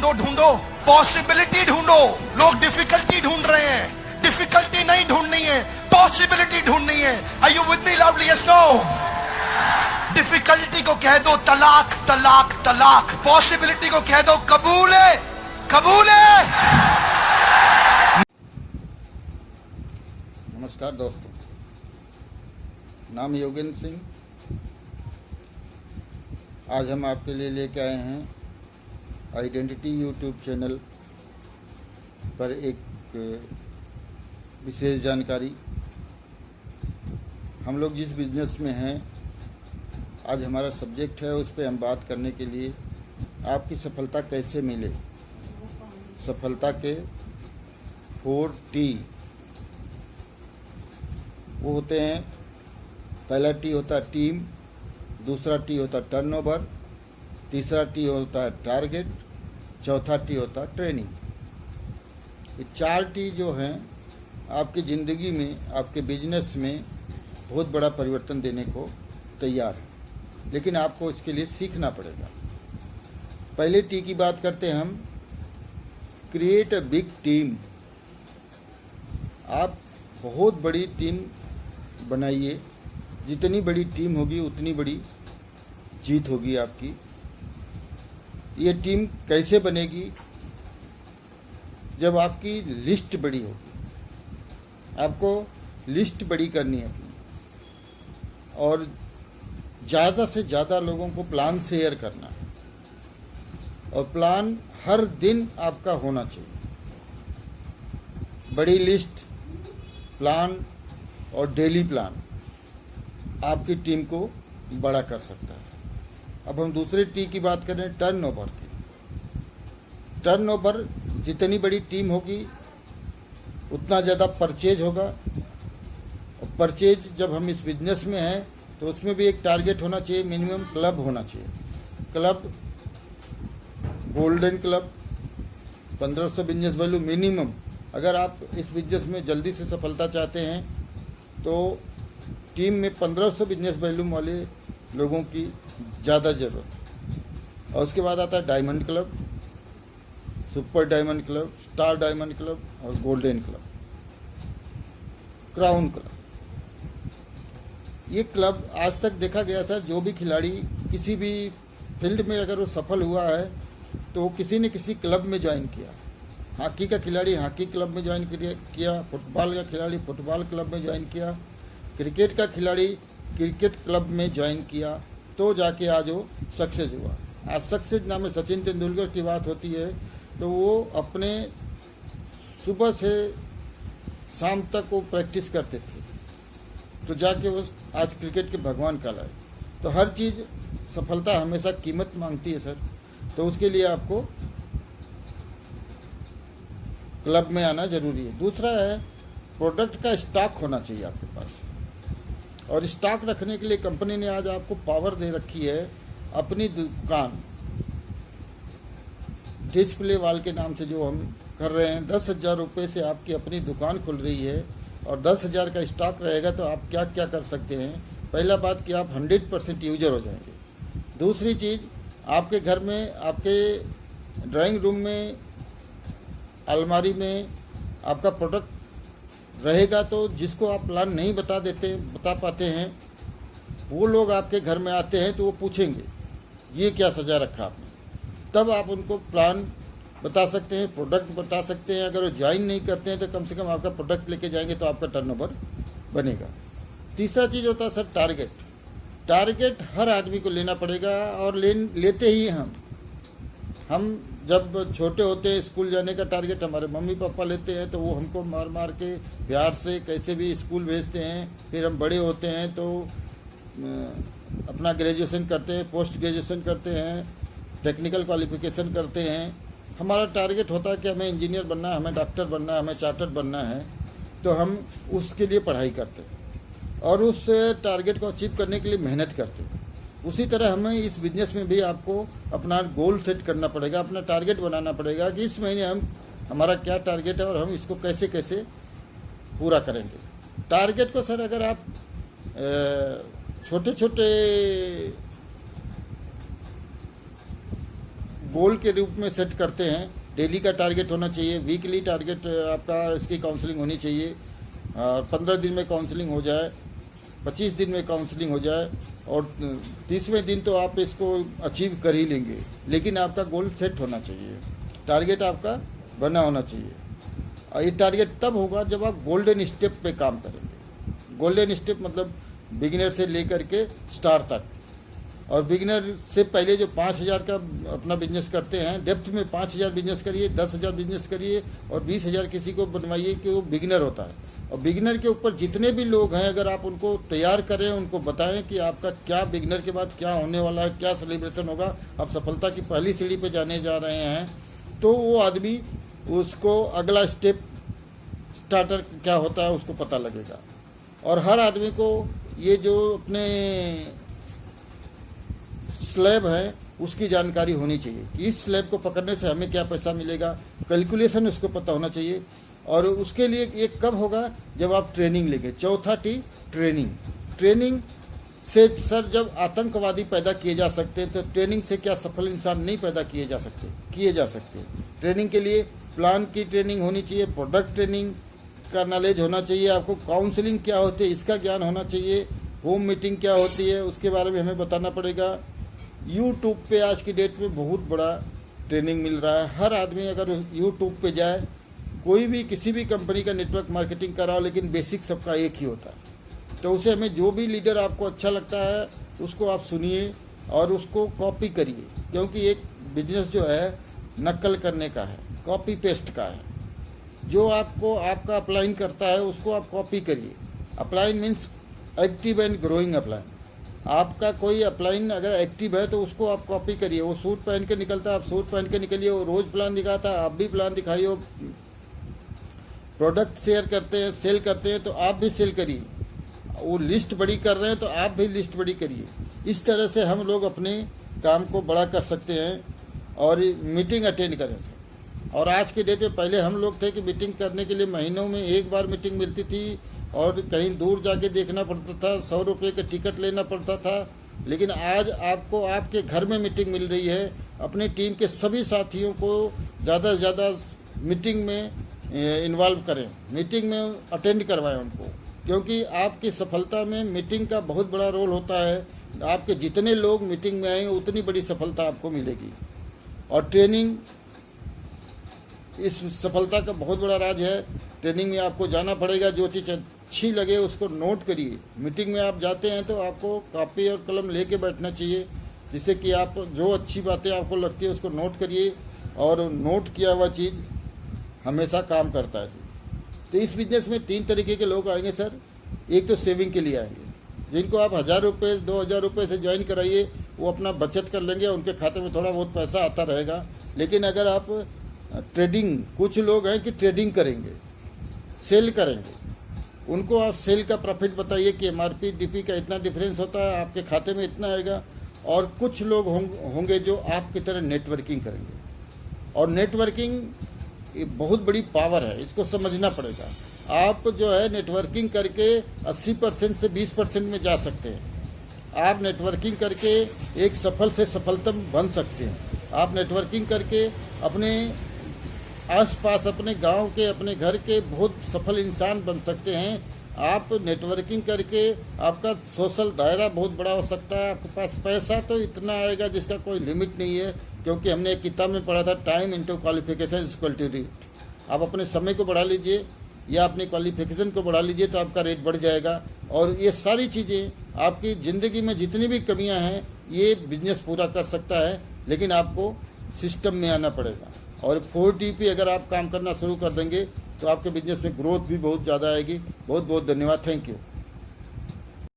ढूंढो ढूंढो, पॉसिबिलिटी ढूंढो। लोग डिफिकल्टी ढूंढ रहे हैं, डिफिकल्टी नहीं ढूंढनी है, पॉसिबिलिटी ढूंढनी है। Are you with me loudly? Yes no? Difficulty को कह दो तलाक तलाक तलाक, पॉसिबिलिटी को कह दो कबूल है कबूल है। नमस्कार दोस्तों, नाम योगेंद्र सिंह। आज हम आपके लिए लेके आए हैं आइडेंटिटी यूट्यूब चैनल पर एक विशेष जानकारी। हम लोग जिस बिजनेस में हैं, आज हमारा सब्जेक्ट है, उस पर हम बात करने के लिए आपकी सफलता कैसे मिले। सफलता के 4T वो होते हैं। पहला टी होता है टीम, दूसरा टी होता है टर्नओवर, तीसरा टी होता है टारगेट, चौथा टी होता है ट्रेनिंग। ये 4 टी जो हैं आपकी ज़िंदगी में, आपके बिजनेस में बहुत बड़ा परिवर्तन देने को तैयार है, लेकिन आपको इसके लिए सीखना पड़ेगा। पहले टी की बात करते हैं हम, क्रिएट अ बिग टीम। आप बहुत बड़ी टीम बनाइए। जितनी बड़ी टीम होगी उतनी बड़ी जीत होगी आपकी। ये टीम कैसे बनेगी? जब आपकी लिस्ट बड़ी होगी। आपको लिस्ट बड़ी करनी है अपनी, और ज़्यादा से ज़्यादा लोगों को प्लान शेयर करना है, और प्लान हर दिन आपका होना चाहिए। बड़ी लिस्ट, प्लान और डेली प्लान आपकी टीम को बड़ा कर सकता है। अब हम दूसरे टी की बात करें, टर्नओवर की। टर्नओवर, जितनी बड़ी टीम होगी उतना ज़्यादा परचेज होगा। और परचेज जब हम इस बिजनेस में हैं तो उसमें भी एक टारगेट होना चाहिए, मिनिमम क्लब होना चाहिए। Club, golden club, 1500 business value minimum. अगर आप इस बिजनेस में जल्दी से सफलता चाहते हैं तो टीम में 1500 बिजनेस वैल्यूम वाले लोगों की ज़्यादा ज़रूरत है। और उसके बाद आता है diamond club, super diamond club, star diamond club और गोल्डन क्लब, क्राउन क्लब। ये क्लब आज तक देखा गया था, जो भी खिलाड़ी किसी भी फील्ड में अगर वो सफल हुआ है तो किसी न किसी क्लब में ज्वाइन किया। हॉकी का खिलाड़ी हॉकी क्लब में ज्वाइन किया, फुटबॉल का खिलाड़ी फुटबॉल क्लब में ज्वाइन किया, क्रिकेट का खिलाड़ी क्रिकेट क्लब में ज्वाइन किया, तो जाके आज वो सक्सेस हुआ। आज सक्सेस नाम में सचिन तेंदुलकर की बात होती है तो वो अपने सुबह से शाम तक वो प्रैक्टिस करते थे, तो जाके वो आज क्रिकेट के भगवान कहलाए। तो हर चीज़, सफलता हमेशा कीमत मांगती है सर। तो उसके लिए आपको क्लब में आना जरूरी है। दूसरा है, प्रोडक्ट का स्टॉक होना चाहिए आपके पास, और स्टॉक रखने के लिए कंपनी ने आज आपको पावर दे रखी है। अपनी दुकान डिस्प्ले वाल के नाम से जो हम कर रहे हैं, 10,000 रुपये से आपकी अपनी दुकान खुल रही है, और 10,000 का स्टॉक रहेगा तो आप क्या क्या कर सकते हैं। पहला बात कि आप 100% यूजर हो जाएंगे। दूसरी चीज़, आपके घर में, आपके ड्राइंग रूम में, अलमारी में आपका प्रोडक्ट रहेगा, तो जिसको आप प्लान नहीं बता पाते हैं, वो लोग आपके घर में आते हैं तो वो पूछेंगे ये क्या सजा रखा आपने। तब आप उनको प्लान बता सकते हैं, प्रोडक्ट बता सकते हैं। अगर वो ज्वाइन नहीं करते हैं तो कम से कम आपका प्रोडक्ट लेके जाएंगे तो आपका टर्नओवर बनेगा। तीसरा चीज़ होता है सर टारगेट। टारगेट हर आदमी को लेना पड़ेगा, और लेते ही हम जब छोटे होते हैं, स्कूल जाने का टारगेट हमारे मम्मी पापा लेते हैं, तो वो हमको मार मार के प्यार से कैसे भी स्कूल भेजते हैं। फिर हम बड़े होते हैं तो अपना ग्रेजुएशन करते हैं, पोस्ट ग्रेजुएशन करते हैं, टेक्निकल क्वालिफिकेशन करते हैं। हमारा टारगेट होता है कि हमें इंजीनियर बनना है, हमें डॉक्टर बनना है, हमें चार्टर्ड बनना है, तो हम उसके लिए पढ़ाई करते हैं और उस टारगेट को अचीव करने के लिए मेहनत करते हैं। उसी तरह हमें इस बिजनेस में भी आपको अपना गोल सेट करना पड़ेगा, अपना टारगेट बनाना पड़ेगा कि इस महीने हमारा क्या टारगेट है और हम इसको कैसे कैसे पूरा करेंगे। टारगेट को सर अगर आप छोटे छोटे गोल के रूप में सेट करते हैं। डेली का टारगेट होना चाहिए, वीकली टारगेट आपका इसकी काउंसलिंग होनी चाहिए। 15 दिन में काउंसलिंग हो जाए, 25 दिन में काउंसलिंग हो जाए और 30वें दिन तो आप इसको अचीव कर ही लेंगे। लेकिन आपका गोल सेट होना चाहिए, टारगेट आपका बना होना चाहिए। और ये टारगेट तब होगा जब आप गोल्डन स्टेप पे काम करेंगे। गोल्डन स्टेप मतलब बिगिनर से लेकर के स्टार तक। और बिगिनर से पहले जो 5,000 का अपना बिजनेस करते हैं, डेप्थ में 5,000 बिजनेस करिए, 10,000 बिजनेस करिए और 20,000 किसी को बनवाइए कि वो बिगिनर होता है। और बिगिनर के ऊपर जितने भी लोग हैं, अगर आप उनको तैयार करें, उनको बताएं कि आपका क्या बिगिनर के बाद क्या होने वाला है, क्या सेलिब्रेशन होगा, आप सफलता की पहली सीढ़ी पे जाने जा रहे हैं, तो वो आदमी उसको अगला स्टेप स्टार्टर क्या होता है उसको पता लगेगा। और हर आदमी को ये जो अपने स्लैब है उसकी जानकारी होनी चाहिए कि इस स्लैब को पकड़ने से हमें क्या पैसा मिलेगा, कैलकुलेशन उसको पता होना चाहिए। और उसके लिए ये कब होगा, जब आप ट्रेनिंग लेंगे। चौथा टी ट्रेनिंग। ट्रेनिंग से सर जब आतंकवादी पैदा किए जा सकते हैं, तो ट्रेनिंग से क्या सफल इंसान नहीं पैदा किए जा सकते। ट्रेनिंग के लिए प्लान की ट्रेनिंग होनी चाहिए, प्रोडक्ट ट्रेनिंग का नॉलेज होना चाहिए, आपको काउंसलिंग क्या होती है इसका ज्ञान होना चाहिए, होम मीटिंग क्या होती है उसके बारे में हमें बताना पड़ेगा। यूट्यूब पे आज की डेट में बहुत बड़ा ट्रेनिंग मिल रहा है। हर आदमी अगर यूट्यूब पे जाए, कोई भी किसी भी कंपनी का नेटवर्क मार्केटिंग कराओ, लेकिन बेसिक सबका एक ही होता है। तो उसे हमें जो भी लीडर आपको अच्छा लगता है उसको आप सुनिए और उसको कॉपी करिए, क्योंकि एक बिजनेस जो है नकल करने का है, कॉपी पेस्ट का है। जो आपको आपका अपलाइन करता है उसको आप कॉपी करिए। Upline means active and growing upline. आपका कोई अपलाइन अगर एक्टिव है तो उसको आप कॉपी करिए। वो सूट पहन के निकलता है, आप सूट पहन के निकलिए। वो रोज प्लान दिखाता है, आप भी प्लान दिखाइए। वो प्रोडक्ट शेयर करते हैं, सेल करते हैं, तो आप भी सेल करिए। वो लिस्ट बड़ी कर रहे हैं तो आप भी लिस्ट बड़ी करिए। इस तरह से हम लोग अपने काम को बड़ा कर सकते हैं और मीटिंग अटेंड करें। और आज के डेट में, पहले हम लोग थे कि मीटिंग करने के लिए महीनों में एक बार मीटिंग मिलती थी और कहीं दूर जाके देखना पड़ता था, 100 रुपये का टिकट लेना पड़ता था। लेकिन आज आपको आपके घर में मीटिंग मिल रही है। अपनी टीम के सभी साथियों को ज़्यादा से ज़्यादा मीटिंग में इन्वॉल्व करें, मीटिंग में अटेंड करवाएं उनको, क्योंकि आपकी सफलता में मीटिंग का बहुत बड़ा रोल होता है। आपके जितने लोग मीटिंग में आएंगे उतनी बड़ी सफलता आपको मिलेगी। और ट्रेनिंग इस सफलता का बहुत बड़ा राज है। ट्रेनिंग में आपको जाना पड़ेगा, जो चीज़ अच्छी लगे उसको नोट करिए। मीटिंग में आप जाते हैं तो आपको कॉपी और कलम लेके बैठना चाहिए, जिससे कि आप जो अच्छी बातें आपको लगती है उसको नोट करिए। और नोट किया हुआ चीज़ हमेशा काम करता है। तो इस बिजनेस में 3 तरीके के लोग आएंगे सर। एक तो सेविंग के लिए आएंगे, जिनको आप 1,000 रुपये 2,000 रुपये से ज्वाइन कराइए, वो अपना बचत कर लेंगे, उनके खाते में थोड़ा बहुत पैसा आता रहेगा। लेकिन अगर आप ट्रेडिंग, कुछ लोग हैं कि ट्रेडिंग करेंगे, सेल करेंगे, उनको आप सेल का प्रॉफिट बताइए कि MRP DP का इतना डिफरेंस होता है, आपके खाते में इतना आएगा। और कुछ लोग होंगे जो आपकी तरह नेटवर्किंग करेंगे। और नेटवर्किंग ये बहुत बड़ी पावर है, इसको समझना पड़ेगा। आप जो है नेटवर्किंग करके 80% से 20% में जा सकते हैं। आप नेटवर्किंग करके एक सफल से सफलतम बन सकते हैं। आप नेटवर्किंग करके अपने आसपास, अपने गांव के, अपने घर के बहुत सफल इंसान बन सकते हैं। आप नेटवर्किंग करके आपका सोशल दायरा बहुत बड़ा हो सकता है। आपके पास पैसा तो इतना आएगा जिसका कोई लिमिट नहीं है, क्योंकि हमने एक किताब में पढ़ा था, time into qualification equal to rate. आप अपने समय को बढ़ा लीजिए या अपनी क्वालिफिकेशन को बढ़ा लीजिए तो आपका रेट बढ़ जाएगा। और ये सारी चीज़ें आपकी ज़िंदगी में जितनी भी कमियां हैं ये बिजनेस पूरा कर सकता है, लेकिन आपको सिस्टम में आना पड़ेगा। और 4T पे अगर आप काम करना शुरू कर देंगे तो आपके बिजनेस में ग्रोथ भी बहुत ज़्यादा आएगी। बहुत बहुत धन्यवाद, थैंक यू।